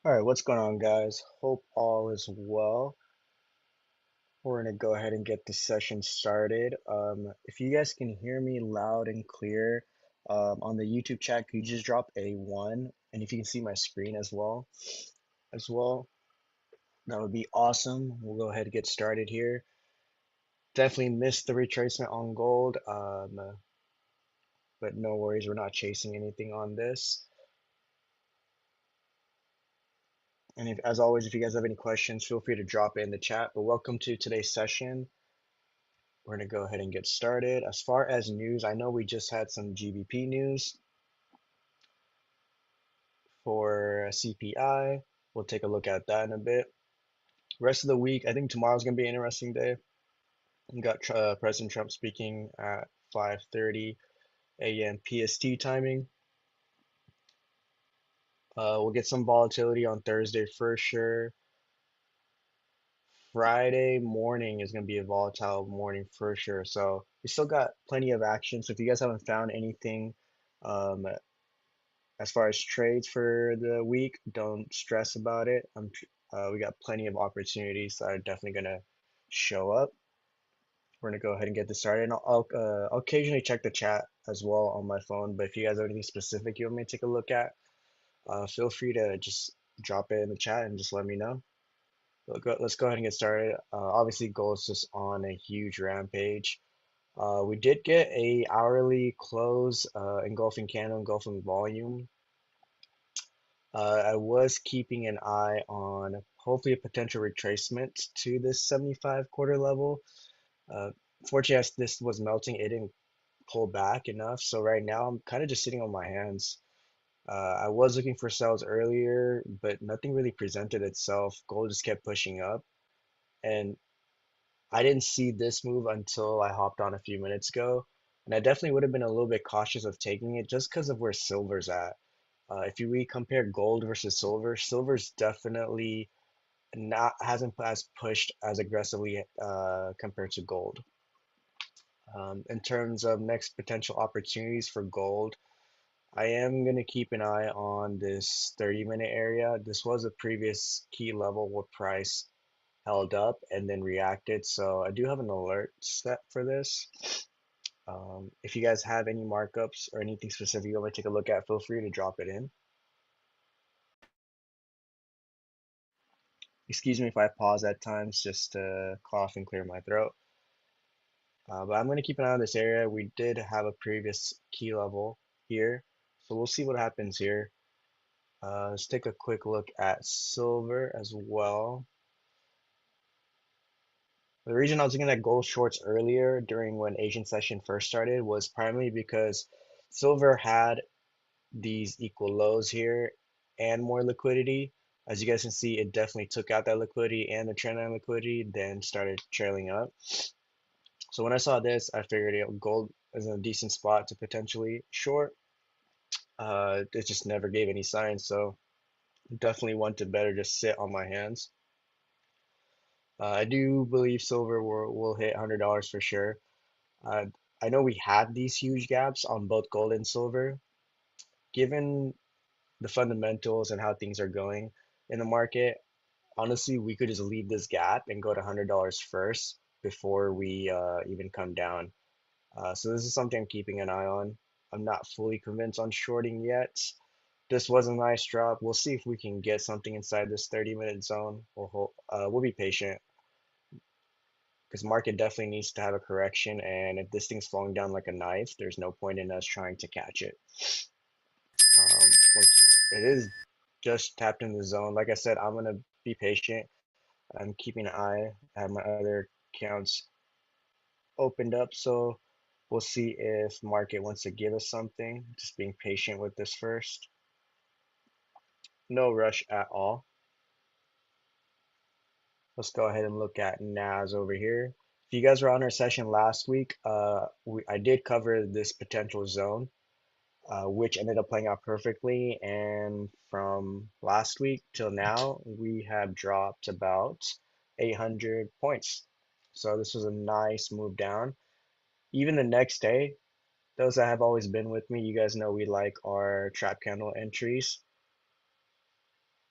All right, what's going on, guys? Hope all is well. We're gonna go ahead and get the session started. If you guys can hear me loud and clear, on the YouTube chat, could you just drop a one? And if you can see my screen as well, that would be awesome. We'll go ahead and get started here. Definitely missed the retracement on gold, but no worries, we're not chasing anything on this. And as always, if you guys have any questions, feel free to drop it in the chat. But welcome to today's session. We're going to go ahead and get started. As far as news, I know we just had some GBP news for CPI. We'll take a look at that in a bit. Rest of the week, I think tomorrow's going to be an interesting day. We got President Trump speaking at 5:30 a.m. PST timing. We'll get some volatility on Thursday for sure. Friday morning is going to be a volatile morning for sure. So we still got plenty of action. So if you guys haven't found anything, um, as far as trades for the week, don't stress about it. We got plenty of opportunities that are definitely gonna show up. We're gonna go ahead and get this started. And I'll occasionally check the chat as well on my phone. But if you guys have anything specific you want me to take a look at, feel free to just drop it in the chat and just let me know. Let's go ahead and get started. Obviously, gold is just on a huge rampage. We did get a hourly close, engulfing candle, engulfing volume. I was keeping an eye on hopefully a potential retracement to this 75 quarter level. Uh, Fortunately, as this was melting, it didn't pull back enough. So right now, I'm kind of just sitting on my hands. I was looking for sales earlier, but nothing really presented itself. Gold just kept pushing up, and I didn't see this move until I hopped on a few minutes ago. And I definitely would have been a little bit cautious of taking it just because of where silver's at. If we compare gold versus silver, silver's definitely not hasn't as pushed as aggressively compared to gold. In terms of next potential opportunities for gold, I am going to keep an eye on this 30-minute area. This was a previous key level where price held up and then reacted. So I do have an alert set for this. If you guys have any markups or anything specific you want me to take a look at, feel free to drop it in. Excuse me if I pause at times just to cough and clear my throat. But I'm going to keep an eye on this area. We did have a previous key level here, so we'll see what happens here. Let's take a quick look at silver as well. The reason I was looking at gold shorts earlier during when Asian session first started was primarily because silver had these equal lows here and more liquidity. As you guys can see, it definitely took out that liquidity and the trend line liquidity, then started trailing up. So when I saw this, I figured gold is in a decent spot to potentially short. It just never gave any signs, so definitely want to better just sit on my hands. I do believe silver will hit $100 for sure. Uh, I know we had these huge gaps on both gold and silver. Given the fundamentals and how things are going in the market, honestly, we could just leave this gap and go to $100 first before we even come down. So this is something I'm keeping an eye on. I'm not fully convinced on shorting yet. This was a nice drop. We'll see if we can get something inside this 30-minute zone. We'll be patient because market definitely needs to have a correction. And if this thing's falling down like a knife, there's no point in us trying to catch it. Which it is just tapped in the zone. Like I said, I'm gonna be patient. I'm keeping an eye. I have my other accounts opened up, so we'll see if market wants to give us something. Just being patient with this first. No rush at all. Let's go ahead and look at NAS over here. If you guys were on our session last week, I did cover this potential zone, which ended up playing out perfectly. And from last week till now, we have dropped about 800 points. So this was a nice move down. Even the next day, those that have always been with me, you guys know we like our trap candle entries.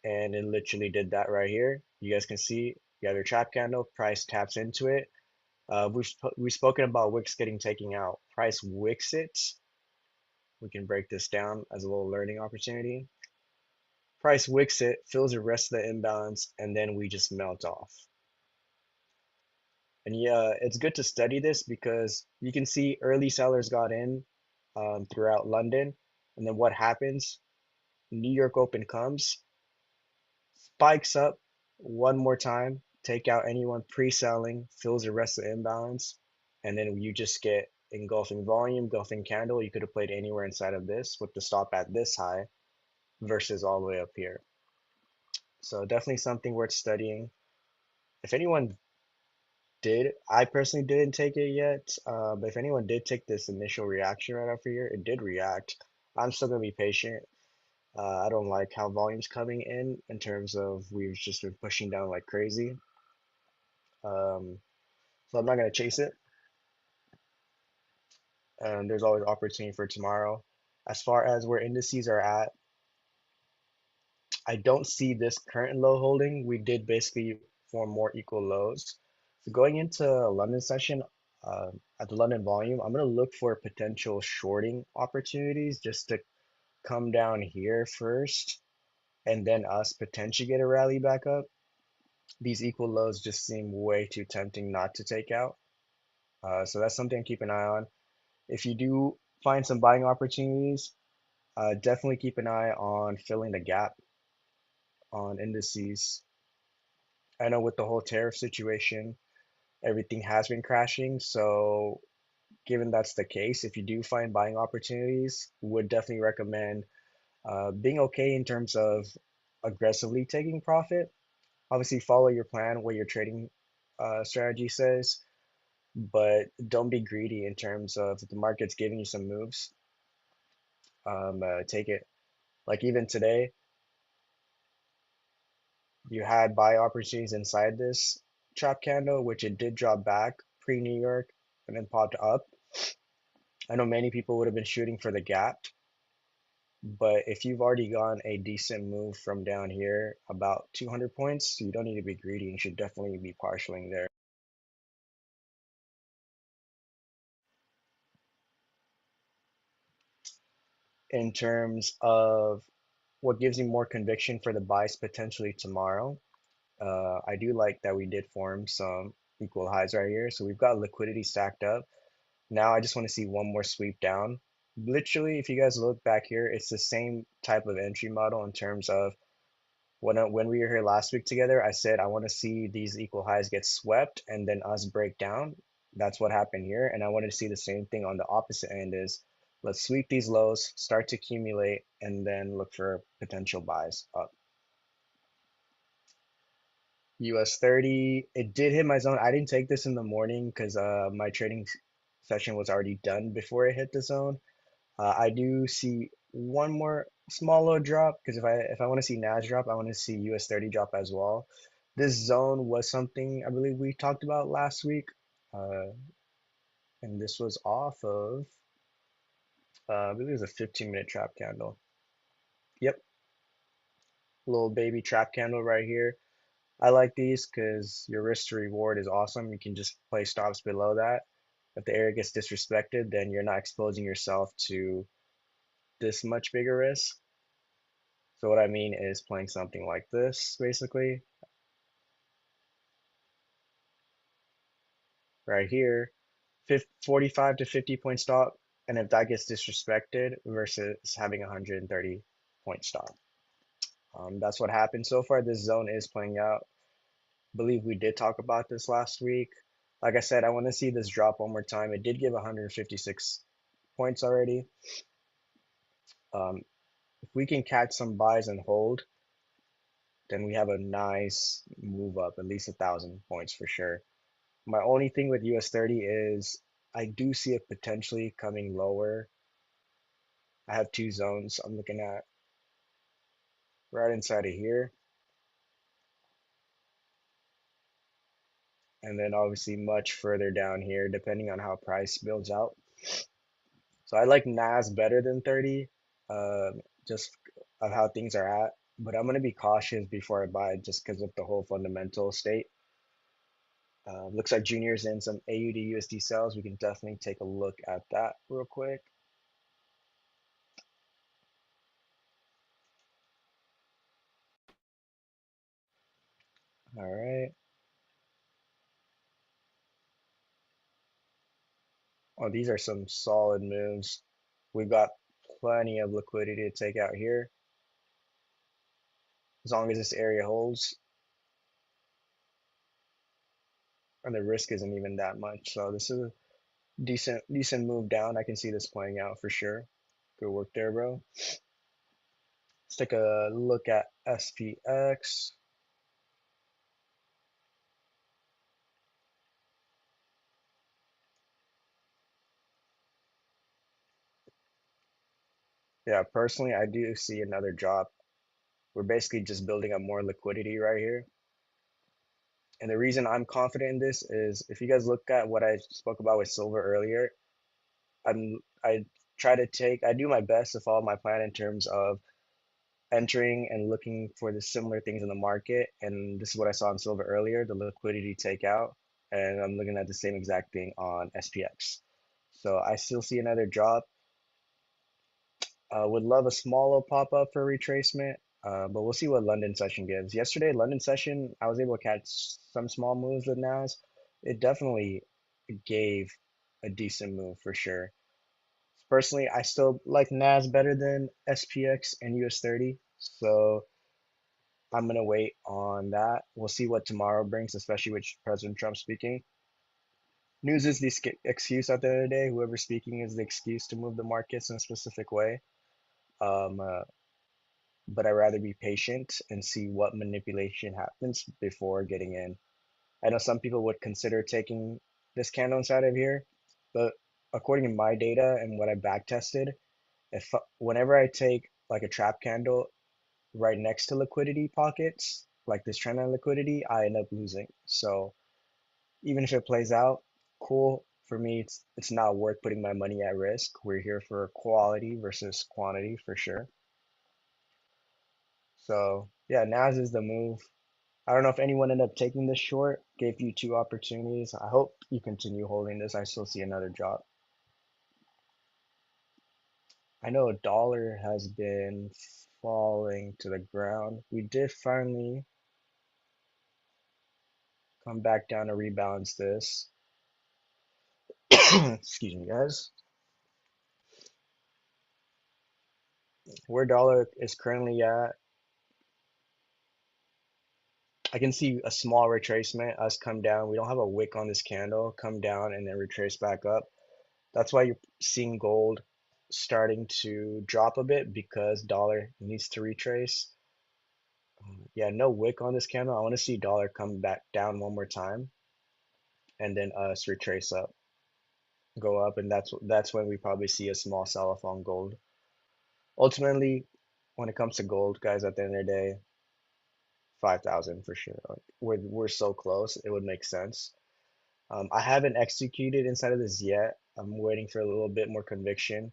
and it literally did that right here. You guys can see you have your trap candle, price taps into it. We've spoken about wicks getting taken out. Price wicks it. We can break this down as a little learning opportunity. Price wicks it, fills the rest of the imbalance, and then we just melt off. And yeah, it's good to study this because you can see early sellers got in throughout London, and then what happens? New York Open comes, spikes up one more time, take out anyone pre-selling, fills the rest of the imbalance, and then you just get engulfing volume, engulfing candle. You could have played anywhere inside of this with the stop at this high versus all the way up here. So definitely something worth studying. If anyone did, I personally didn't take it yet, but if anyone did take this initial reaction right after here, it did react. I'm still gonna be patient. I don't like how volume's coming in terms of we've just been pushing down like crazy. Um, so I'm not gonna chase it. And there's always opportunity for tomorrow. As far as where indices are at, I don't see this current low holding. We did basically form more equal lows. So going into London session, uh, at the London volume, I'm gonna look for potential shorting opportunities just to come down here first, and then us potentially get a rally back up. These equal lows just seem way too tempting not to take out. So that's something to keep an eye on. If you do find some buying opportunities, definitely keep an eye on filling the gap on indices. I know with the whole tariff situation, everything has been crashing. So, given that's the case, if you do find buying opportunities, would definitely recommend being okay in terms of aggressively taking profit. Obviously, follow your plan, what your trading strategy says, but don't be greedy in terms of if the market's giving you some moves. Take it. Like even today, you had buy opportunities inside this trap candle, which it did drop back pre New York and then popped up. I know many people would have been shooting for the gap, but if you've already gotten a decent move from down here, about 200 points, you don't need to be greedy. You should definitely be partialing there. In terms of what gives you more conviction for the buys potentially tomorrow, I do like that we did form some equal highs right here. So we've got liquidity stacked up. Now I just want to see one more sweep down. Literally, if you guys look back here, it's the same type of entry model in terms of when we were here last week together, I said I want to see these equal highs get swept and then us break down. That's what happened here. And I wanted to see the same thing on the opposite end is let's sweep these lows, start to accumulate, and then look for potential buys up. US 30, it did hit my zone. I didn't take this in the morning because my trading session was already done before it hit the zone. I do see one more small little drop because if I want to see NAS drop, I want to see US 30 drop as well. This zone was something I believe we talked about last week, uh, and this was off of I believe it was a 15-minute trap candle. Yep, little baby trap candle right here. I like these because your risk to reward is awesome. You can just play stops below that. If the area gets disrespected, then you're not exposing yourself to this much bigger risk. So what I mean is playing something like this, basically, right here, 45 to 50 point stop, and if that gets disrespected versus having a 130 point stop. That's what happened so far. This zone is playing out. I believe we did talk about this last week. Like I said, I want to see this drop one more time. It did give 156 points already. If we can catch some buys and hold, then we have a nice move up, at least 1,000 points for sure. My only thing with US 30 is I do see it potentially coming lower. I have two zones I'm looking at right inside of here, and then obviously much further down here, depending on how price builds out. So I like NAS better than 30, just of how things are at. but I'm gonna be cautious before I buy just because of the whole fundamental state. Looks like Junior's in some AUD USD sales. We can definitely take a look at that real quick. All right. Oh, these are some solid moves. We've got plenty of liquidity to take out here as long as this area holds, and the risk isn't even that much. So this is a decent move down. I can see this playing out for sure. Good work there, bro. Let's take a look at SPX. Yeah, personally, I do see another drop. We're basically just building up more liquidity right here. And the reason I'm confident in this is if you guys look at what I spoke about with silver earlier, I I do my best to follow my plan in terms of entering and looking for the similar things in the market. And this is what I saw in silver earlier, the liquidity takeout. And I'm looking at the same exact thing on SPX. So I still see another drop. Would love a small little pop up for retracement, but we'll see what London session gives. Yesterday, London session, I was able to catch some small moves with NAS. It definitely gave a decent move for sure. Personally, I still like NAS better than SPX and US 30, so I'm gonna wait on that. We'll see what tomorrow brings, especially with President Trump speaking. News is the excuse at the end of the day. Whoever's speaking is the excuse to move the markets in a specific way. Um, uh, but I'd rather be patient and see what manipulation happens before getting in. I know some people would consider taking this candle inside of here, but according to my data and what I back tested, if whenever I take like a trap candle right next to liquidity pockets, like this trend line liquidity, I end up losing. So even if it plays out, cool. For me, it's not worth putting my money at risk. We're here for quality versus quantity for sure. So yeah, Nas is the move. I don't know if anyone ended up taking this short. Gave you two opportunities. I hope you continue holding this. I still see another drop. I know a dollar has been falling to the ground. We did finally come back down to rebalance this. Excuse me, guys. Where dollar is currently at, I can see a small retracement, us come down. We don't have a wick on this candle, come down and then retrace back up. That's why you're seeing gold starting to drop a bit because dollar needs to retrace. Yeah, no wick on this candle. I want to see dollar come back down one more time and then us retrace up, go up, and that's when we probably see a small sell-off on gold. Ultimately, when it comes to gold, guys, at the end of the day, 5,000 for sure. Like, we're so close, it would make sense. I haven't executed inside of this yet. I'm waiting for a little bit more conviction.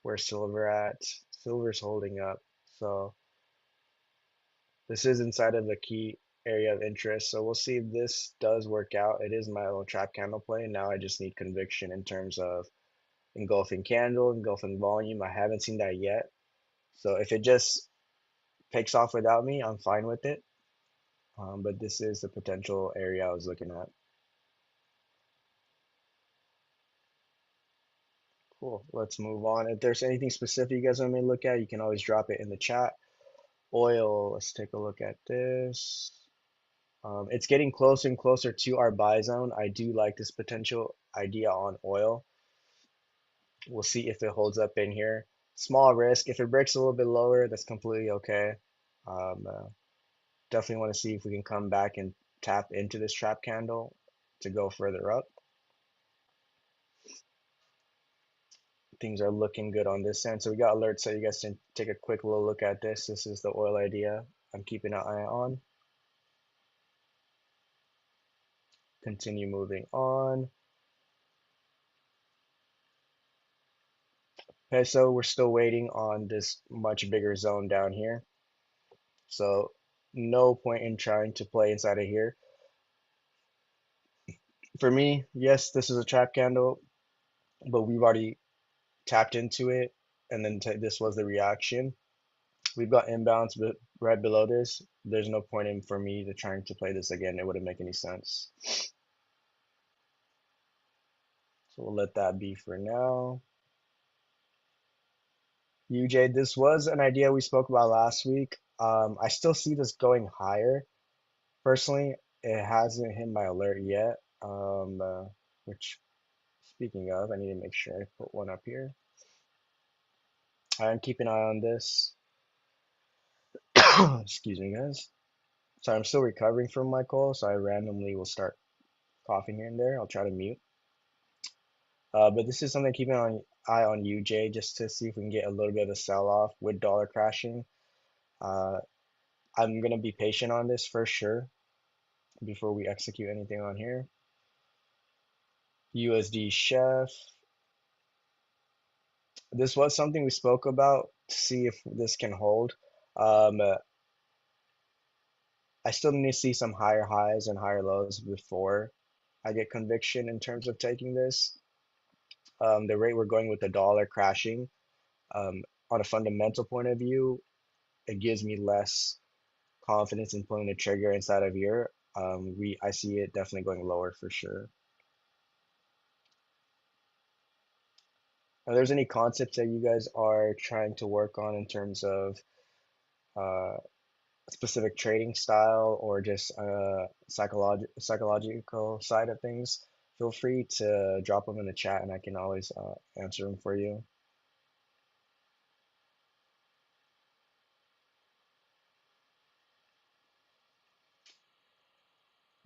Where's silver at? Silver's holding up. So this is inside of the key area of interest. So we'll see if this does work out. It is my little trap candle play. Now I just need conviction in terms of engulfing candle, engulfing volume. I haven't seen that yet. So if it just takes off without me, I'm fine with it. But this is the potential area I was looking at. Cool. Let's move on. If there's anything specific you guys want me to look at, you can always drop it in the chat. Oil, let's take a look at this. It's getting closer and closer to our buy zone. I do like this potential idea on oil. We'll see if it holds up in here. Small risk. If it breaks a little bit lower, that's completely okay. Um, uh, Definitely want to see if we can come back and tap into this trap candle to go further up. Things are looking good on this end. So we got alerts so you guys can take a quick little look at this. This is the oil idea I'm keeping an eye on. Continue moving on. Okay, so we're still waiting on this much bigger zone down here. So no point in trying to play inside of here. For me, yes, this is a trap candle, but we've already tapped into it, and then this was the reaction. We've got inbounds right below this. There's no point in for me to trying to play this again. It wouldn't make any sense. So we'll let that be for now. UJ, this was an idea we spoke about last week. I still see this going higher. Personally, it hasn't hit my alert yet. Which, speaking of, I need to make sure I put one up here. I am keeping an eye on this. Excuse me, guys. So I'm still recovering from my cold, so I randomly will start coughing here and there. I'll try to mute. But this is something keeping an eye on UJ just to see if we can get a little bit of a sell-off with dollar crashing. Uh, I'm gonna be patient on this for sure before we execute anything on here. USD Chef. This was something we spoke about to see if this can hold. Um, I still need to see some higher highs and higher lows before I get conviction in terms of taking this. The rate we're going with the dollar crashing, um, on a fundamental point of view, it gives me less confidence in pulling the trigger inside of here. I see it definitely going lower for sure. Are there's any concepts that you guys are trying to work on in terms of uh, specific trading style or just psychological side of things, feel free to drop them in the chat and I can always answer them for you.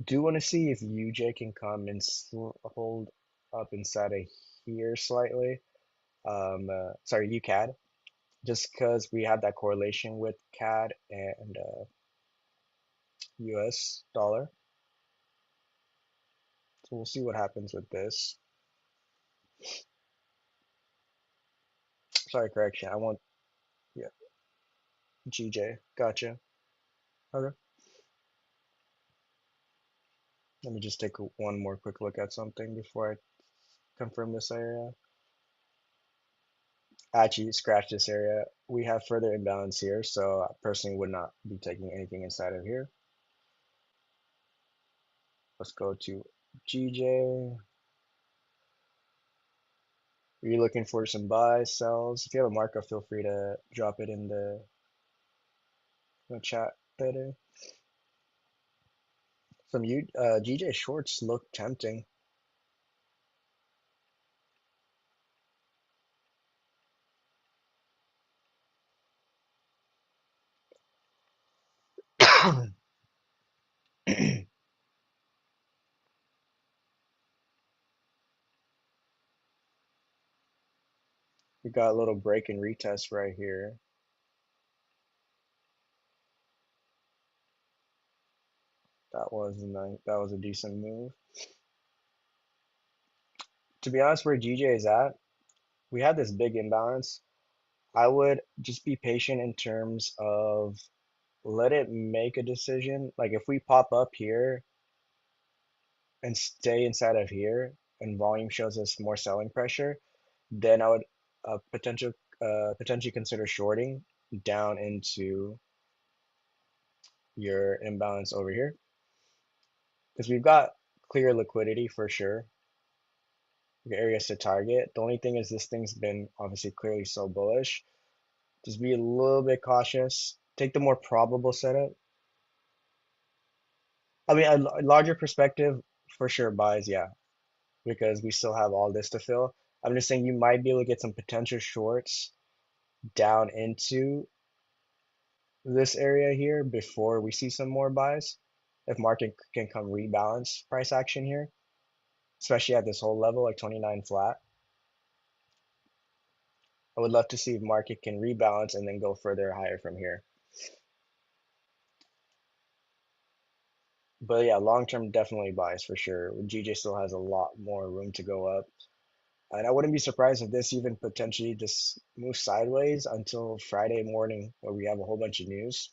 Do want to see if UJ can come and hold up inside of here slightly. Sorry, UCAD, just because we have that correlation with CAD and US dollar. So we'll see what happens with this. Sorry, correction. I want, yeah, GJ. Gotcha. Okay. Let me just take one more quick look at something before I confirm this area. Actually, scratch this area. We have further imbalance here, so I personally would not be taking anything inside of here. Let's go to GJ. Are you looking for some buys, sells? If you have a markup, feel free to drop it in the chat later. Some GJ shorts look tempting. We got a little break and retest right here. That was nice. That was a decent move. To be honest, where GJ is at, we had this big imbalance. I would just be patient in terms of let it make a decision. Like if we pop up here and stay inside of here and volume shows us more selling pressure, then I would potentially consider shorting down into your imbalance over here because we've got clear liquidity for sure. Areas to target. The only thing is this thing's been obviously clearly so bullish. Just be a little bit cautious. Take the more probable setup. I mean, a larger perspective for sure buys, yeah, because we still have all this to fill. I'm just saying you might be able to get some potential shorts down into this area here before we see some more buys. If market can come rebalance price action here, especially at this whole level like 29 flat. I would love to see if market can rebalance and then go further higher from here. But yeah, long term definitely buys for sure. GJ still has a lot more room to go up. And I wouldn't be surprised if this even potentially just moves sideways until Friday morning where we have a whole bunch of news.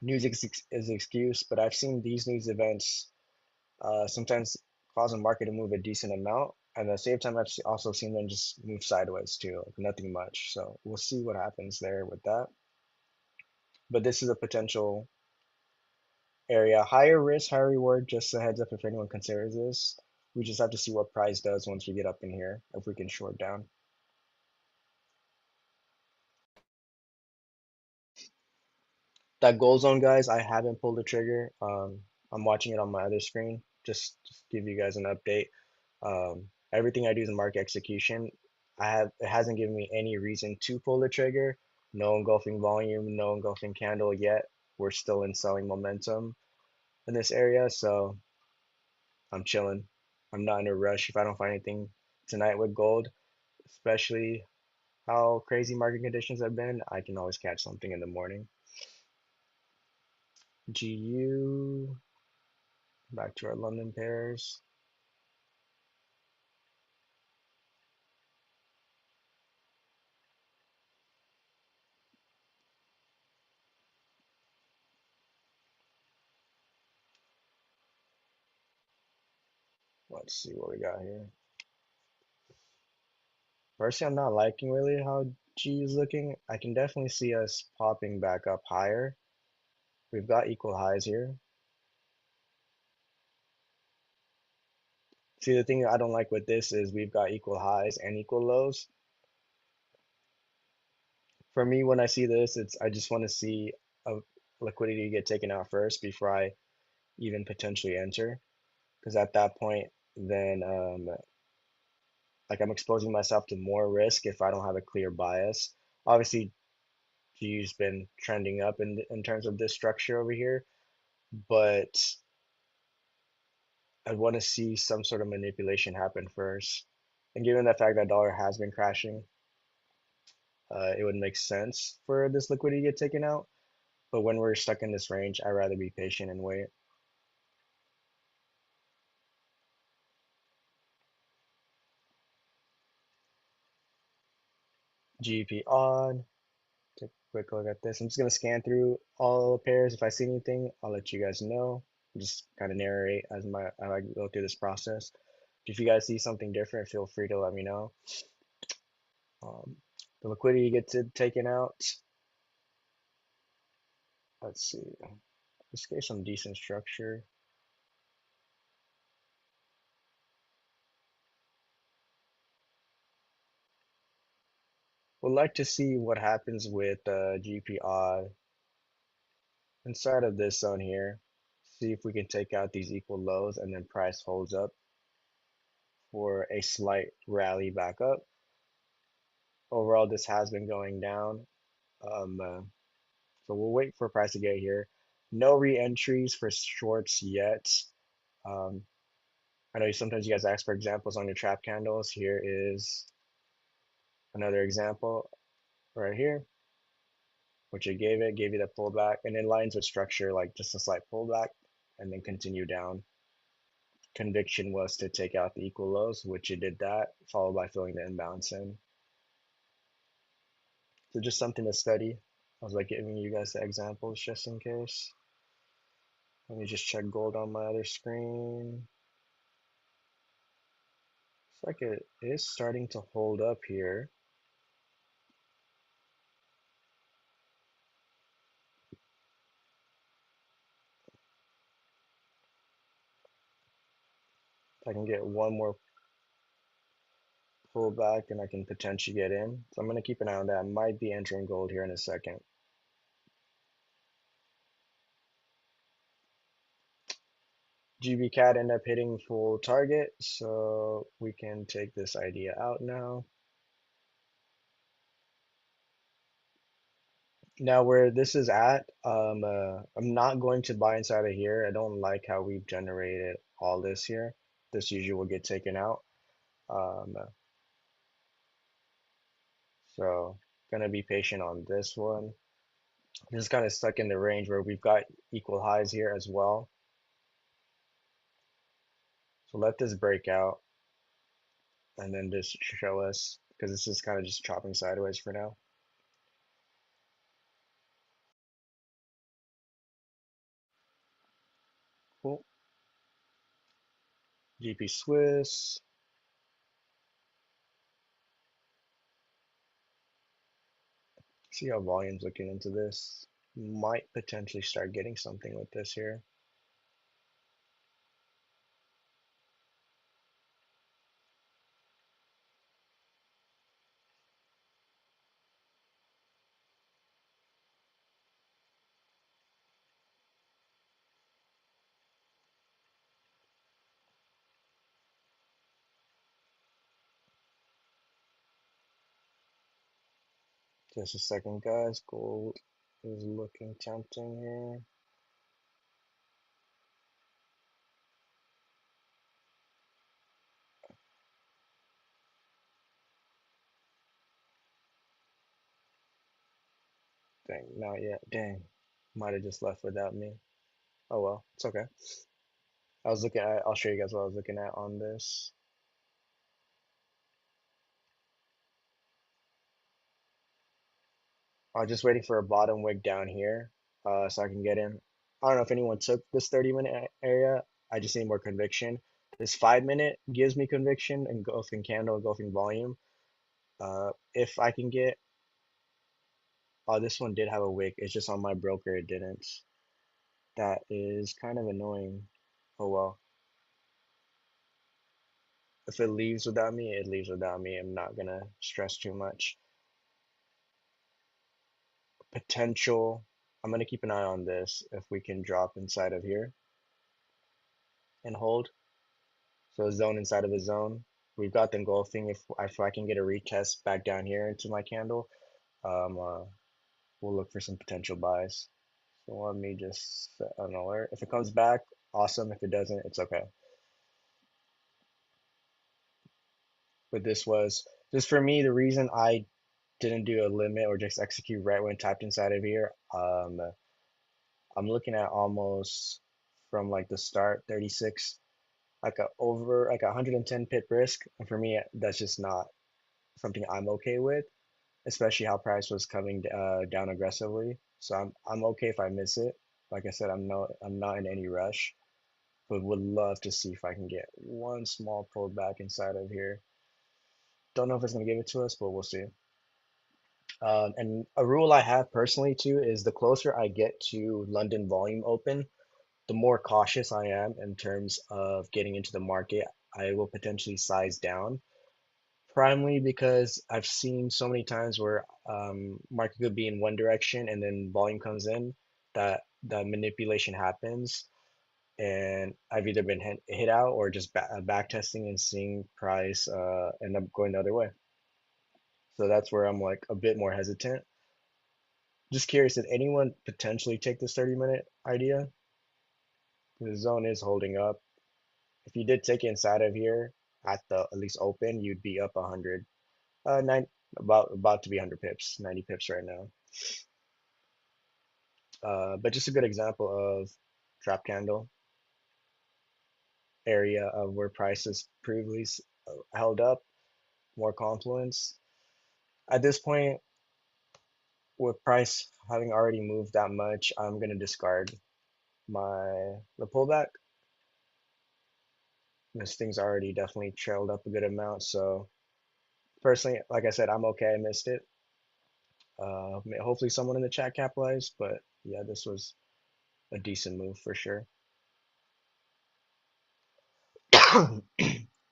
news is excuse, but I've seen these news events sometimes cause the market to move a decent amount. And at the same time, also seen them just move sideways too, like nothing much. So we'll see what happens there with that. But this is a potential area. Higher risk, higher reward. Just a heads up if anyone considers this. We just have to see what price does once we get up in here, if we can short down. That gold zone, guys, I haven't pulled the trigger. I'm watching it on my other screen. Just give you guys an update. Everything I do is market execution. It hasn't given me any reason to pull the trigger. No engulfing volume, no engulfing candle yet. We're still in selling momentum in this area, so I'm chilling. I'm not in a rush if I don't find anything tonight with gold, especially how crazy market conditions have been. I can always catch something in the morning. GU, back to our London pairs. Let's see what we got here. Personally, I'm not liking really how G is looking. I can definitely see us popping back up higher. We've got equal highs here. See, the thing I don't like with this is we've got equal highs and equal lows. For me, when I see this, I just want to see a liquidity get taken out first before I even potentially enter. Because at that point, then like I'm exposing myself to more risk if I don't have a clear bias. Obviously, G's been trending up in terms of this structure over here, but I want to see some sort of manipulation happen first. And given the fact that dollar has been crashing, it would make sense for this liquidity to get taken out. But when we're stuck in this range, I'd rather be patient and wait. GP on. Take a quick look at this. I'm just gonna scan through all the pairs. If I see anything, I'll let you guys know. Just kind of narrate as I go through this process. If you guys see something different, feel free to let me know. Um, the liquidity gets it taken out. Let's see. Let's get some decent structure. Would like to see what happens with GPI inside of this zone here. See if we can take out these equal lows and then price holds up for a slight rally back up. Overall, this has been going down. So we'll wait for price to get here. No re-entries for shorts yet. Um, I know sometimes you guys ask for examples on your trap candles. Here is another example right here, which gave you the pullback, and it lines with structure like just a slight pullback and then continue down. Conviction was to take out the equal lows, which it did that, followed by filling the imbalance in. So just something to study. I was like giving you guys the examples just in case. Let me just check gold on my other screen. Looks like it is starting to hold up here. If I can get one more pullback, then I can potentially get in. So I'm going to keep an eye on that. I might be entering gold here in a second. GB cat ended up hitting full target, so we can take this idea out now. Now where this is at, I'm not going to buy inside of here. I don't like how we've generated all this here. This usually will get taken out. Um, so gonna be patient on this one. This is kind of stuck in the range where we've got equal highs here as well. So let this break out and then just show us, because this is kind of just chopping sideways for now. Cool. GP Swiss. See how volume's looking into this. Might potentially start getting something with this here. Just a second, guys. Gold is looking tempting here. Dang, not yet. Dang. Might have just left without me. Oh well, it's okay. I'll show you guys what I was looking at on this. I was just waiting for a bottom wick down here, so I can get in. I don't know if anyone took this 30-minute area. I just need more conviction. This 5 minute gives me conviction, engulfing candle, engulfing volume. If I can get, oh, this one did have a wick. It's just on my broker, it didn't. That is kind of annoying. Oh well. If it leaves without me, it leaves without me. I'm not gonna stress too much. Potential. I'm gonna keep an eye on this if we can drop inside of here and hold. So a zone inside of a zone. We've got the engulfing. If I can get a retest back down here into my candle, um, uh, we'll look for some potential buys. So let me just set an alert. If it comes back, awesome. If it doesn't, it's okay. But this was just for me, the reason I didn't do a limit or just execute right when tapped inside of here. I'm looking at almost from like the start 36, like a over like a 110 pip risk, and for me that's just not something I'm okay with, especially how price was coming down aggressively. So I'm okay if I miss it. Like I said, I'm not in any rush, but would love to see if I can get one small pullback inside of here. Don't know if it's gonna give it to us, but we'll see. And a rule I have personally too is the closer I get to London volume open, the more cautious I am in terms of getting into the market. I will potentially size down, primarily because I've seen so many times where market could be in one direction and then volume comes in, that the manipulation happens, and I've either been hit out or just back testing and seeing price end up going the other way. So that's where I'm like a bit more hesitant. Just curious, did anyone potentially take this 30-minute idea? The zone is holding up. If you did take it inside of here at the at least open, you'd be up 100. Nine about to be 100 pips, 90 pips right now. But just a good example of trap candle area of where prices previously held up, more confluence. At this point, with price having already moved that much, I'm gonna discard the pullback. This thing's already definitely trailed up a good amount. So personally, like I said, I'm okay. I missed it. Hopefully someone in the chat capitalized, but yeah, this was a decent move for sure.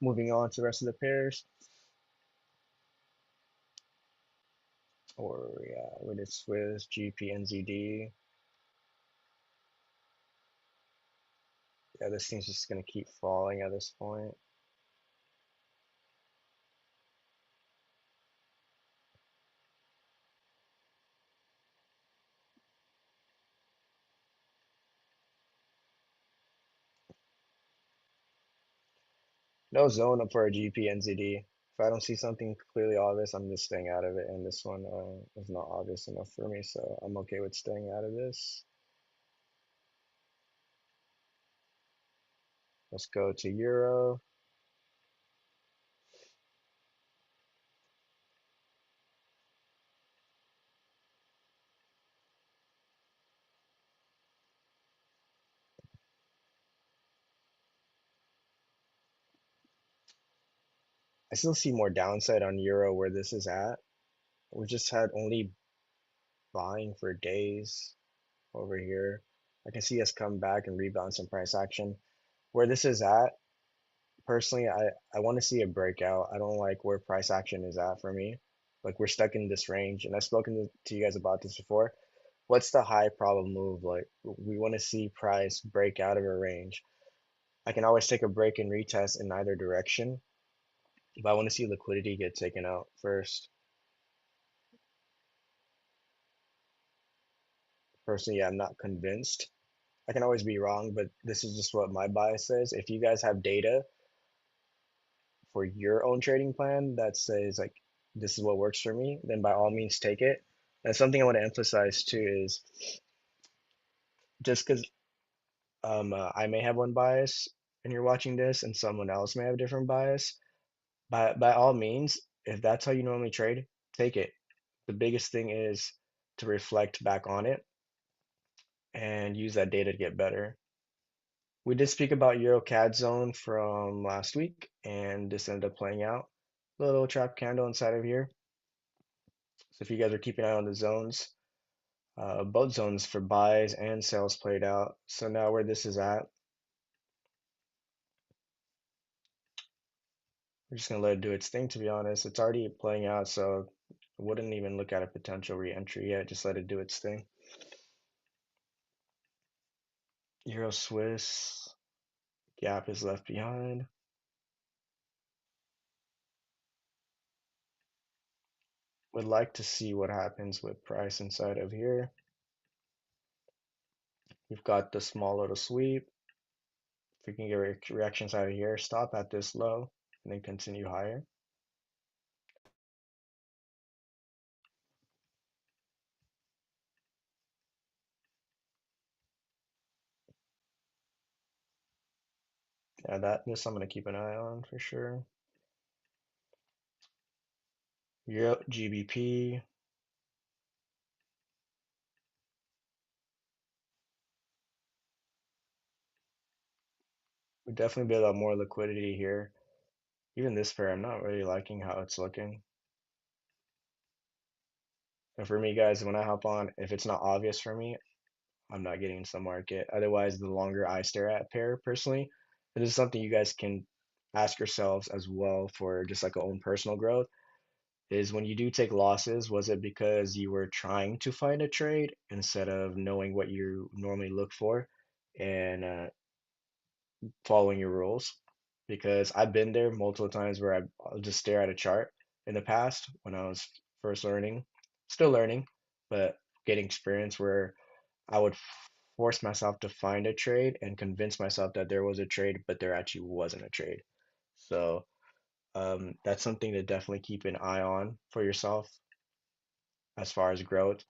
Moving on to the rest of the pairs, or yeah, with its Swiss, GP, NZD. Yeah, this thing's just gonna keep falling at this point. No zone up for a GP, NZD. If I don't see something clearly obvious, I'm just staying out of it. And this one is not obvious enough for me, so I'm okay with staying out of this. Let's go to Euro. I still see more downside on euro where this is at. We just had only buying for days over here. I can see us come back and rebound some price action. Where this is at, personally, I want to see a breakout. I don't like where price action is at for me. Like we're stuck in this range, and I've spoken to you guys about this before. What's the high problem move? Like we want to see price break out of a range. I can always take a break and retest in either direction, but I want to see liquidity get taken out first. Personally, yeah, I'm not convinced. I can always be wrong, but this is just what my bias says. If you guys have data for your own trading plan that says like this is what works for me, then by all means take it. And something I want to emphasize too is just because I may have one bias and you're watching this, and someone else may have a different bias. By all means, if that's how you normally trade, take it. The biggest thing is to reflect back on it and use that data to get better. We did speak about Euro CAD zone from last week, and this ended up playing out. Little trap candle inside of here. So if you guys are keeping an eye on the zones, both zones for buys and sales played out. So now where this is at, we're just gonna let it do its thing, to be honest. It's already playing out, so I wouldn't even look at a potential re-entry yet. Just let it do its thing. Euro Swiss gap is left behind. Would like to see what happens with price inside of here. We've got the small little sweep. If we can get reactions out of here, stop at this low and then continue higher. Yeah, this I'm gonna keep an eye on for sure. Euro GBP. We definitely build up more liquidity here. Even this pair, I'm not really liking how it's looking. And for me, guys, when I hop on, if it's not obvious for me, I'm not getting into the market. Otherwise, the longer I stare at a pair personally, and this is something you guys can ask yourselves as well for just like a own personal growth, is when you do take losses, was it because you were trying to find a trade instead of knowing what you normally look for and following your rules? Because I've been there multiple times where I'll just stare at a chart in the past when I was first learning, still learning, but getting experience where I would force myself to find a trade and convince myself that there was a trade, but there actually wasn't a trade. So that's something to definitely keep an eye on for yourself as far as growth.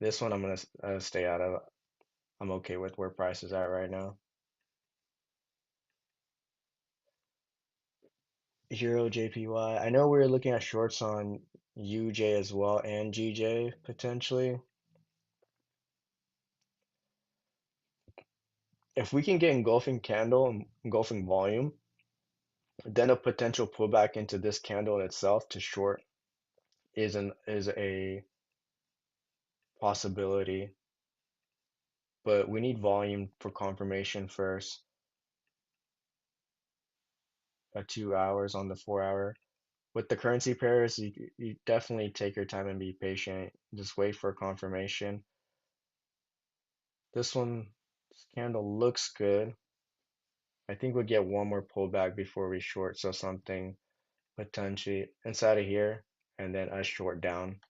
This one I'm gonna stay out of. I'm okay with where price is at right now. Euro JPY. I know we're looking at shorts on UJ as well and GJ potentially. If we can get engulfing candle and engulfing volume, then a potential pullback into this candle in itself to short is a possibility. But we need volume for confirmation first at 2 hours on the 4 hour. With the currency pairs, you definitely take your time and be patient. Just wait for confirmation. This candle looks good. I think we'll get one more pullback before we short, so something potentially inside of here, and then a short down.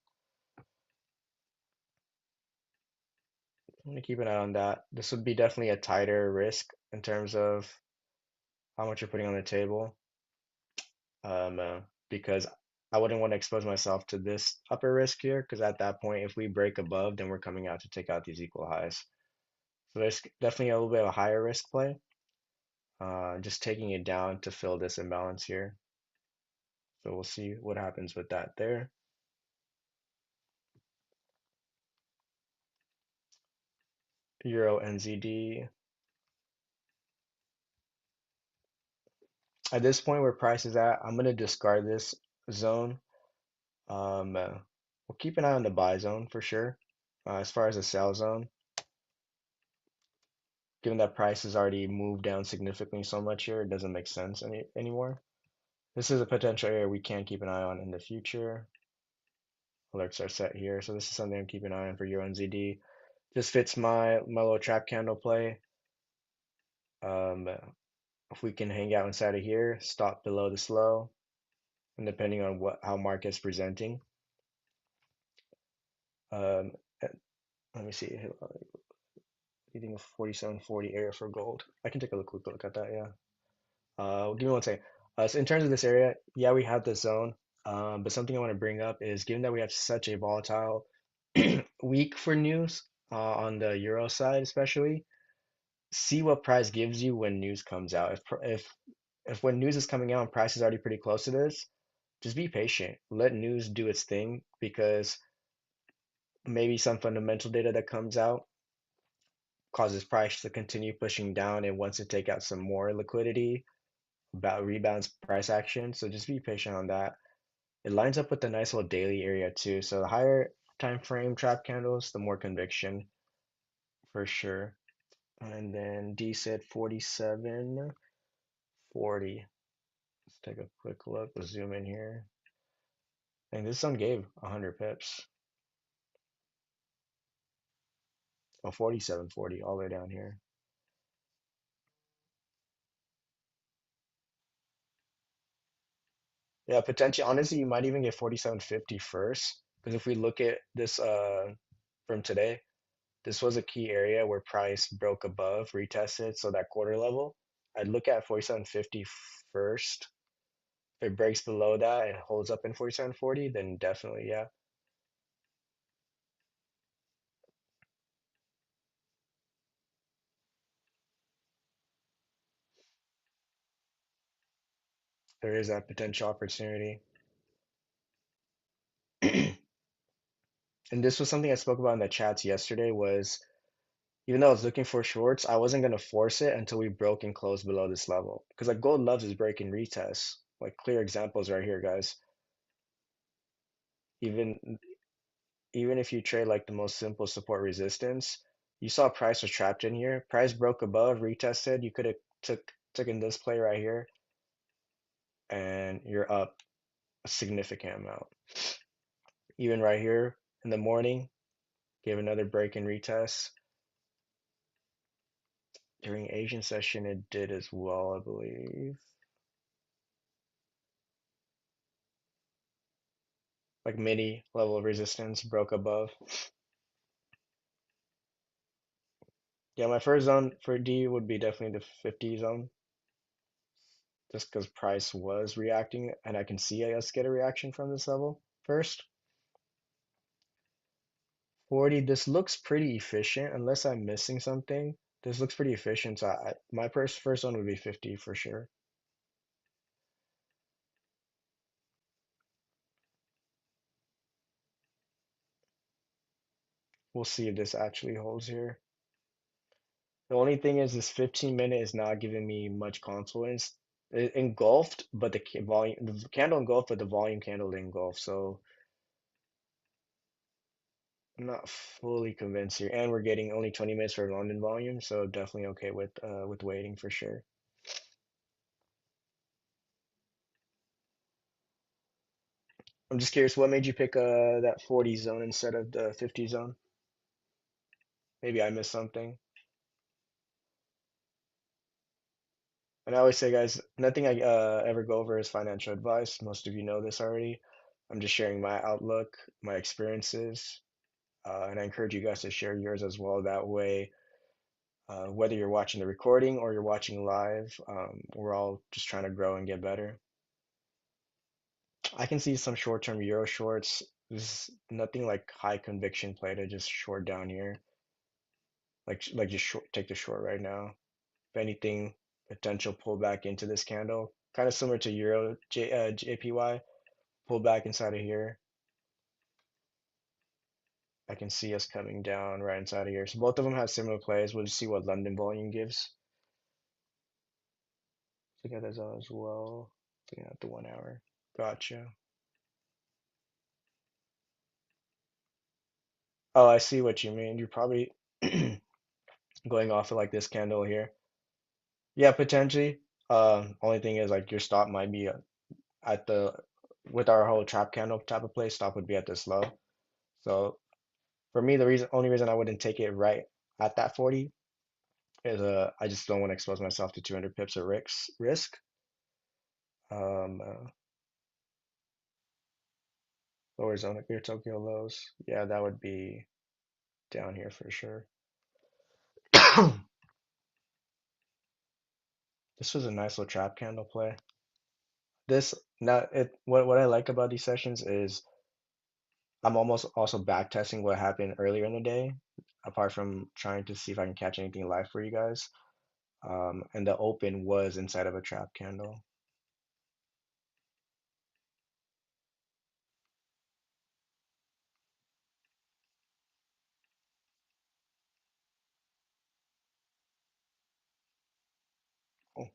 I'm gonna keep an eye on that. This would be definitely a tighter risk in terms of how much you're putting on the table, um, uh, because I wouldn't want to expose myself to this upper risk here, because at that point, if we break above, then we're coming out to take out these equal highs. So there's definitely a little bit of a higher risk play. Just taking it down to fill this imbalance here. So we'll see what happens with that there. Euro NZD. At this point where price is at, I'm gonna discard this zone. We'll keep an eye on the buy zone for sure. As far as the sell zone, given that price has already moved down significantly so much here, it doesn't make sense anymore. This is a potential area we can keep an eye on in the future. Alerts are set here, so this is something I'm keeping an eye on for UNZD. This fits my little trap candle play. Um, if we can hang out inside of here, stop below the slow, and depending on what how market's presenting. Um, uh, Let me see. Leading a 4740 area for gold. I can take a quick look at that. Yeah. Give me one second. So in terms of this area, yeah, we have the zone. But something I want to bring up is given that we have such a volatile week for news on the euro side, especially, see what price gives you when news comes out. If when news is coming out and price is already pretty close to this, just be patient. Let news do its thing because maybe some fundamental data that comes out causes price to continue pushing down and wants to take out some more liquidity about rebounds price action. So just be patient on that. It lines up with the nice little daily area too. So the higher time frame trap candles, the more conviction for sure. And then D said 4740. Let's take a quick look. Let's zoom in here. And this one gave 100 pips. Oh, 4740 all the way down here. Yeah, potentially, honestly, you might even get 4750 first. Because if we look at this from today, this was a key area where price broke above, retested, so that quarter level. I'd look at 4750 first. If it breaks below that and holds up in 4740, then definitely, yeah, there is that potential opportunity. And this was something I spoke about in the chats yesterday was even though I was looking for shorts, I wasn't gonna force it until we broke and closed below this level. Because like gold loves its break and retests. Like clear examples right here, guys. Even even if you trade like the most simple support resistance, you saw price was trapped in here. Price broke above, retested. You could have took in this play right here, and you're up a significant amount. Even right here in the morning, gave another break and retest. During Asian session, it did as well, I believe. Like mini level of resistance broke above. Yeah, my first zone for D would be definitely the 50 zone, just because price was reacting, and I can see us get a reaction from this level first. 40, this looks pretty efficient, unless I'm missing something. This looks pretty efficient, so my first one would be 50 for sure. We'll see if this actually holds here. The only thing is this 15-minute is not giving me much confluence. It engulfed, but the candle engulfed, but the volume candle didn't engulf. So I'm not fully convinced here. And we're getting only 20 minutes for London volume, so definitely okay with waiting for sure. I'm just curious, what made you pick that 40 zone instead of the 50 zone? Maybe I missed something. And I always say, guys, nothing I ever go over is financial advice. Most of you know this already. I'm just sharing my outlook, my experiences, and I encourage you guys to share yours as well. That way, whether you're watching the recording or you're watching live, we're all just trying to grow and get better. I can see some short-term euro shorts. There's nothing like high conviction play to just short down here. Like just take the short right now. If anything, potential pullback into this candle, kind of similar to JPY, pull back inside of here. I can see us coming down right inside of here. So both of them have similar plays. We'll just see what London volume gives. look at the zone as well. Looking at the 1 hour. Gotcha. Oh, I see what you mean. You're probably going off of like this candle here. Yeah, potentially. Only thing is like your stop might be at the with our whole trap candle type of play, stop would be at this low. So for me, the only reason I wouldn't take it right at that 40 is I just don't want to expose myself to 200 pips of risk. Uh, lower zone of your Tokyo lows. Yeah, that would be down here for sure. This was a nice little trap candle play. This not it. What I like about these sessions is I'm almost also back testing what happened earlier in the day, apart from trying to see if I can catch anything live for you guys. And the open was inside of a trap candle. Cool.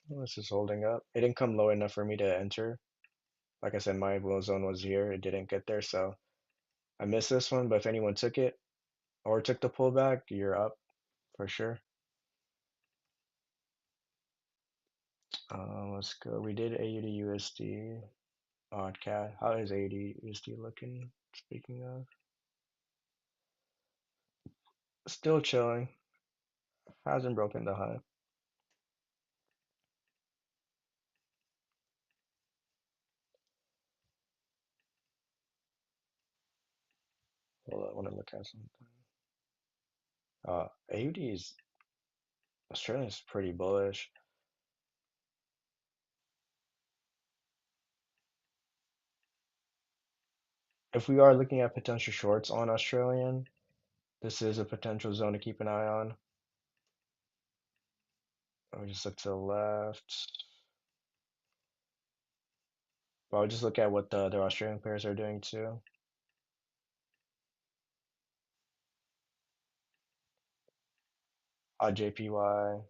Well, this is holding up. It didn't come low enough for me to enter. Like I said, my low zone was here. It didn't get there, so I missed this one. But if anyone took it or took the pullback, you're up for sure. Let's go. We did AUD USD. Odd cat. How is AUD USD looking? Speaking of, still chilling. Hasn't broken the high. Hold on, I want to look at something. AUD is Australia is pretty bullish. If we are looking at potential shorts on Australian, this is a potential zone to keep an eye on. Let me just look to the left. But I'll just look at what the other Australian players are doing too. JPY.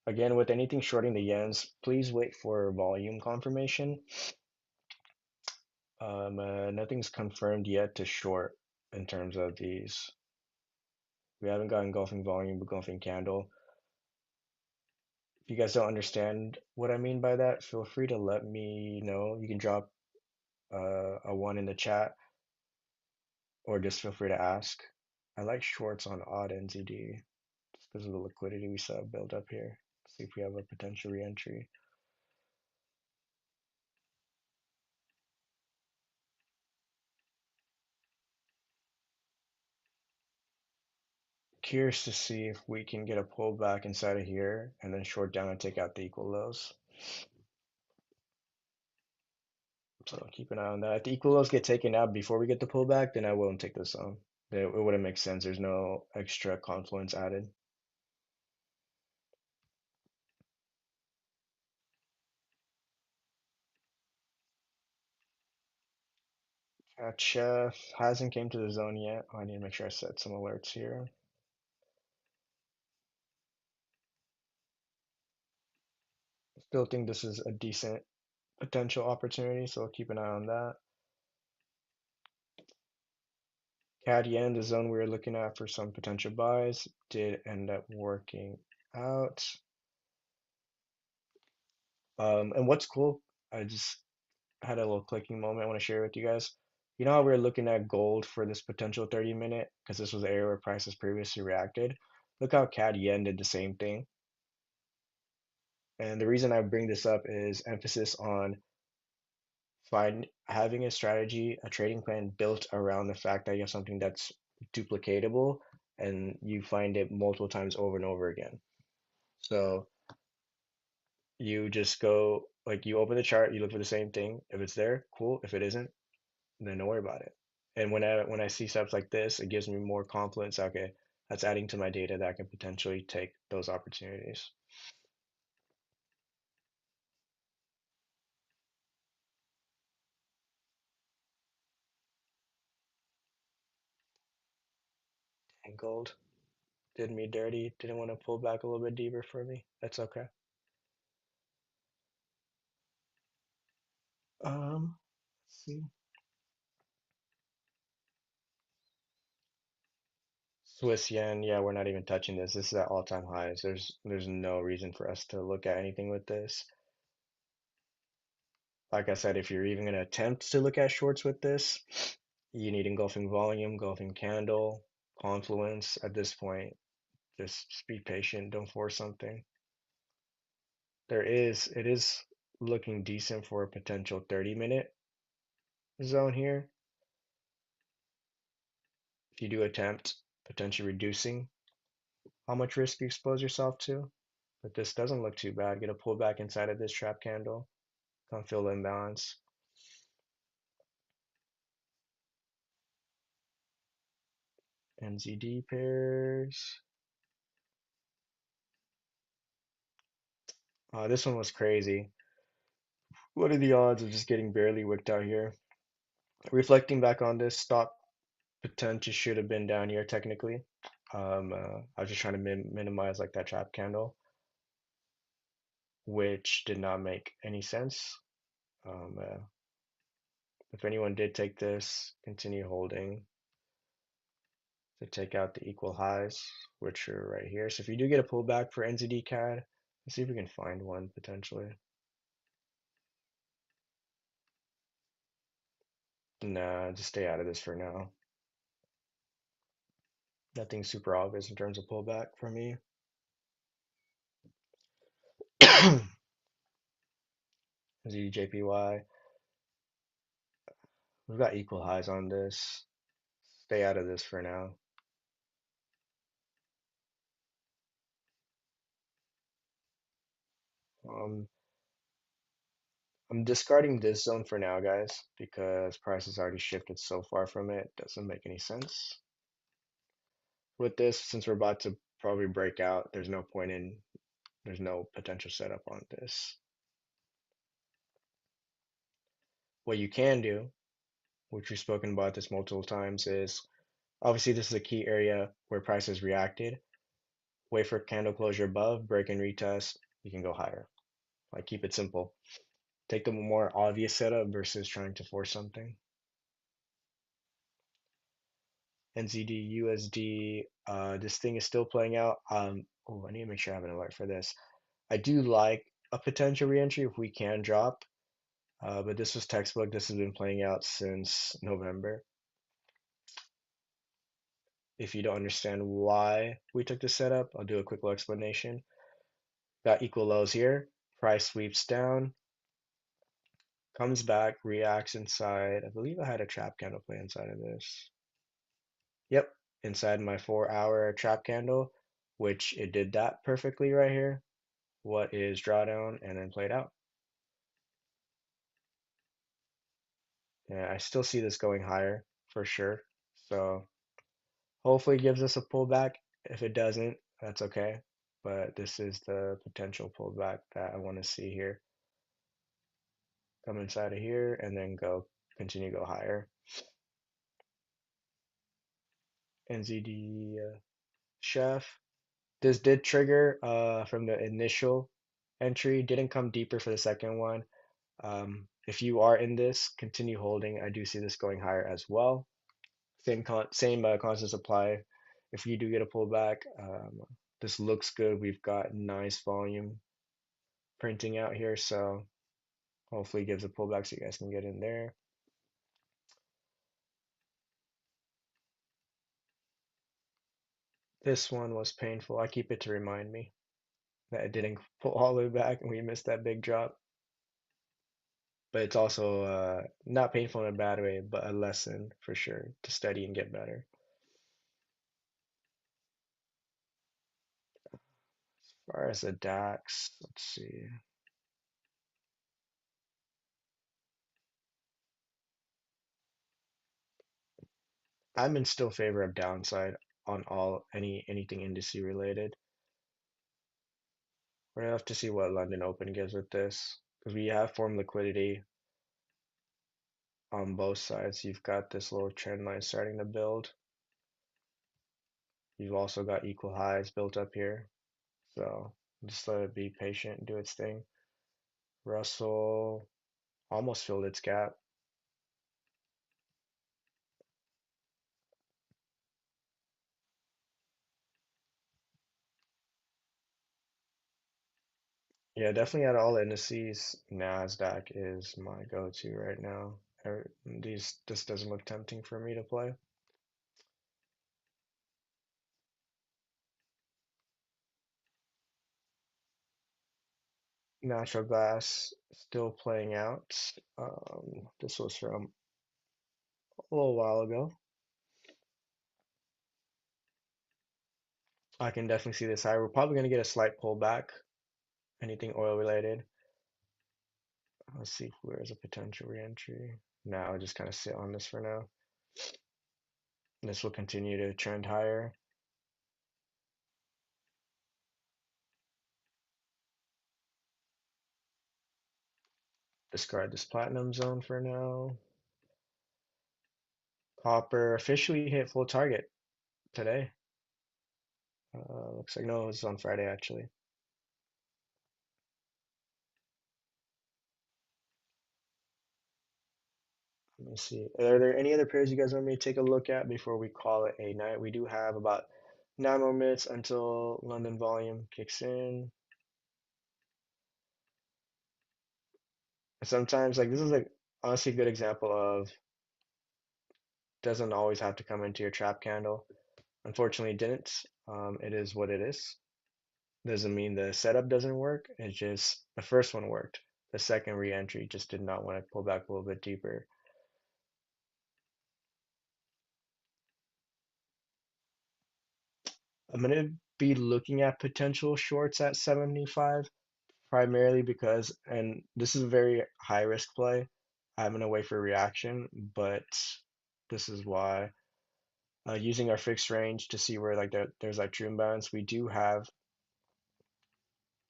Again, with anything shorting the yens, please wait for volume confirmation. Nothing's confirmed yet to short in terms of these. We haven't got engulfing volume, engulfing candle. If you guys don't understand what I mean by that, feel free to let me know. You can drop a one in the chat or just feel free to ask. I like shorts on odd NZD just because of the liquidity we saw build up here. See if we have a potential reentry. Curious to see if we can get a pullback inside of here and then short down and take out the equal lows. So keep an eye on that. If the equal lows get taken out before we get the pullback, then I won't take this on. It wouldn't make sense. There's no extra confluence added. Chef hasn't came to the zone yet. Oh, I need to make sure I set some alerts here. Still think this is a decent potential opportunity, so keep an eye on that. CAD yen, the zone we were looking at for some potential buys, did end up working out. And what's cool, I just had a little clicking moment I want to share with you guys. You know how we were looking at gold for this potential 30-minute because this was the area where prices previously reacted. Look how CAD yen did the same thing. And the reason I bring this up is emphasis on having a strategy, a trading plan built around the fact that you have something that's duplicatable and you find it multiple times over and over again. So you just go like you open the chart, you look for the same thing. If it's there, cool. If it isn't, then don't worry about it. And when I see stuff like this, it gives me more confidence. Okay, that's adding to my data that I can potentially take those opportunities. And gold did me dirty. Didn't want to pull back a little bit deeper for me. That's okay. Let's see. Swiss yen, yeah, we're not even touching this. This is at all-time highs. There's no reason for us to look at anything with this. Like I said, if you're even going to attempt to look at shorts with this, you need engulfing volume, engulfing candle, confluence. At this point, just be patient. Don't force something. It is looking decent for a potential 30-minute zone here. If you do attempt potentially reducing how much risk you expose yourself to. But this doesn't look too bad. Get a pullback inside of this trap candle. Come fill the imbalance. NZD pairs. This one was crazy. What are the odds of just getting barely wicked out here? Reflecting back on this, stop potential should have been down here technically. I was just trying to minimize like that trap candle, which did not make any sense. If anyone did take this, continue holding to take out the equal highs, which are right here. So if you do get a pullback for NZD CAD, let's see if we can find one potentially. Nah, just stay out of this for now. Nothing super obvious in terms of pullback for me. ZJPY, we've got equal highs on this. Stay out of this for now. Um, I'm discarding this zone for now, guys, because price has already shifted so far from it. Doesn't make any sense. With this, since we're about to probably break out, there's no potential setup on this. What you can do, which we've spoken about this multiple times, is obviously this is a key area where price has reacted. Wait for candle closure above, break and retest, you can go higher. Like keep it simple. Take the more obvious setup versus trying to force something. NZD, USD, this thing is still playing out. Oh, I need to make sure I have an alert for this. I do like a potential reentry if we can drop, but this was textbook. This has been playing out since November. If you don't understand why we took this setup, I'll do a quick little explanation. Got equal lows here. Price sweeps down, comes back, reacts inside. I believe I had a trap candle play inside of this. Yep, inside my 4 hour trap candle, which it did that perfectly right here. What is drawdown and then played out. Yeah, I still see this going higher for sure. So hopefully it gives us a pullback. If it doesn't, that's okay. But this is the potential pullback that I want to see here. Come inside of here and then go continue to go higher. NZD chef. This did trigger from the initial entry. Didn't come deeper for the second one. If you are in this, continue holding. I do see this going higher as well. Same constants apply. If you do get a pullback, this looks good. We've got nice volume printing out here, so hopefully it gives a pullback so you guys can get in there. This one was painful. I keep it to remind me that it didn't pull all the way back and we missed that big drop. But it's also not painful in a bad way, but a lesson for sure to study and get better. As far as the DAX, let's see. I'm in still favor of downside on anything industry related. We're gonna have to see what London Open gives with this because we have formed liquidity on both sides. You've got this little trend line starting to build. You've also got equal highs built up here. So just let it be patient and do its thing. Russell almost filled its gap. Yeah, definitely out of all the indices, NASDAQ is my go-to right now. This doesn't look tempting for me to play. Natural gas still playing out. This was from a little while ago. I can definitely see this high. We're probably going to get a slight pullback. Anything oil related. Let's see if there's a potential reentry. No, I'll just kind of sit on this for now. This will continue to trend higher. Discard this platinum zone for now. Copper officially hit full target today. Looks like no, it was on Friday actually. Let me see. Are there any other pairs you guys want me to take a look at before we call it a night? We do have about 9 more minutes until London volume kicks in. Sometimes, like this is like honestly a good example of doesn't always have to come into your trap candle. Unfortunately, it didn't. It is what it is. Doesn't mean the setup doesn't work. It's just the first one worked. The second re-entry just did not want to pull back a little bit deeper. I'm going to be looking at potential shorts at 75 primarily because, and this is a very high risk play. I'm going to wait for a reaction, but this is why. Using our fixed range to see where like there's like true imbalance. We do have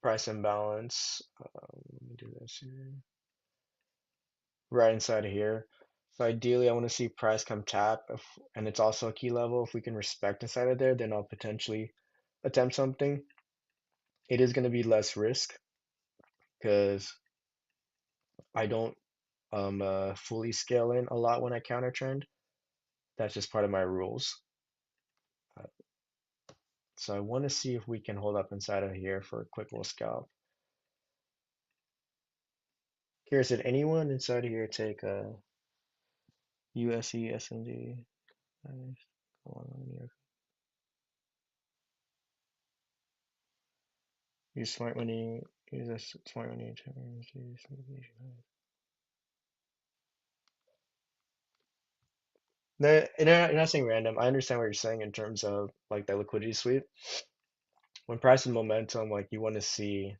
price imbalance. Let me do this here. Right inside of here. So ideally, I want to see price come tap, and it's also a key level. If we can respect inside of there, then I'll potentially attempt something. It is going to be less risk because I don't fully scale in a lot when I counter trend. That's just part of my rules. Uh, so I want to see if we can hold up inside of here for a quick little scalp. Curious, did anyone inside of here take a USE SMD? Nice. Come on, New York. Use smart money. Use this smart money terms. Use they're not saying random. I understand what you're saying in terms of like the liquidity sweep. When price and momentum, like you want to see,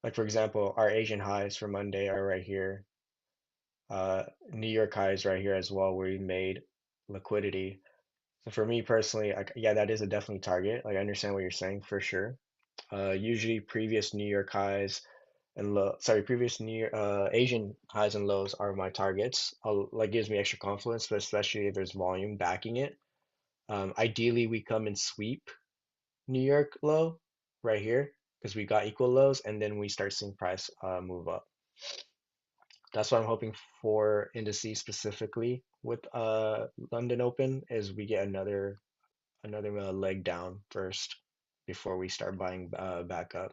like for example, our Asian highs for Monday are right here. New York highs right here as well, where we made liquidity. So for me personally, like yeah, that is a definitely target. Like I understand what you're saying for sure. Usually previous New York highs and low, sorry, previous Asian highs and lows are my targets. Like gives me extra confidence, but especially if there's volume backing it. Ideally, we come and sweep New York low right here because we got equal lows, and then we start seeing price move up. That's what I'm hoping for indices specifically with London Open is we get another leg down first before we start buying back up.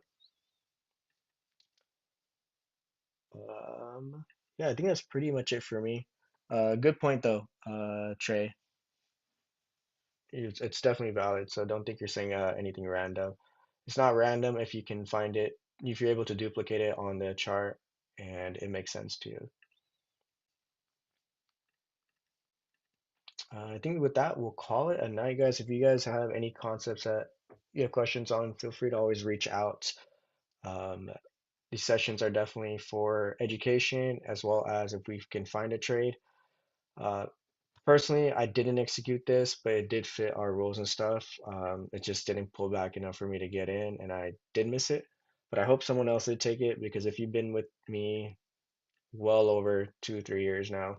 Yeah, I think that's pretty much it for me. Good point though, Trey. It's definitely valid, so don't think you're saying anything random. It's not random if you can find it, if you're able to duplicate it on the chart and it makes sense to you. I think with that, we'll call it a night, guys. If you guys have any concepts that you have questions on, feel free to always reach out. Um, these sessions are definitely for education as well as if we can find a trade. Uh, Personally, I didn't execute this, but it did fit our rules and stuff. It just didn't pull back enough for me to get in, and I did miss it. But I hope someone else did take it because if you've been with me well over 2, 3 years now,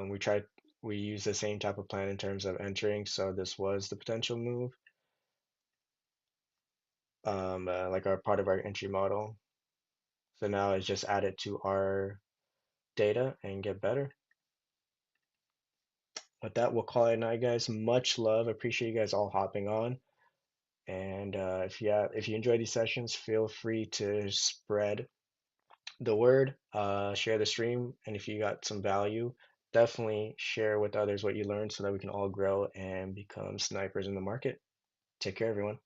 we tried. we use the same type of plan in terms of entering, so this was the potential move, like our part of our entry model. So now it's just add it to our data and get better. With that, we'll call it a night, guys. Much love. Appreciate you guys all hopping on. And if you enjoy these sessions, feel free to spread the word, share the stream, and if you got some value, definitely share with others what you learned so that we can all grow and become snipers in the market. Take care, everyone.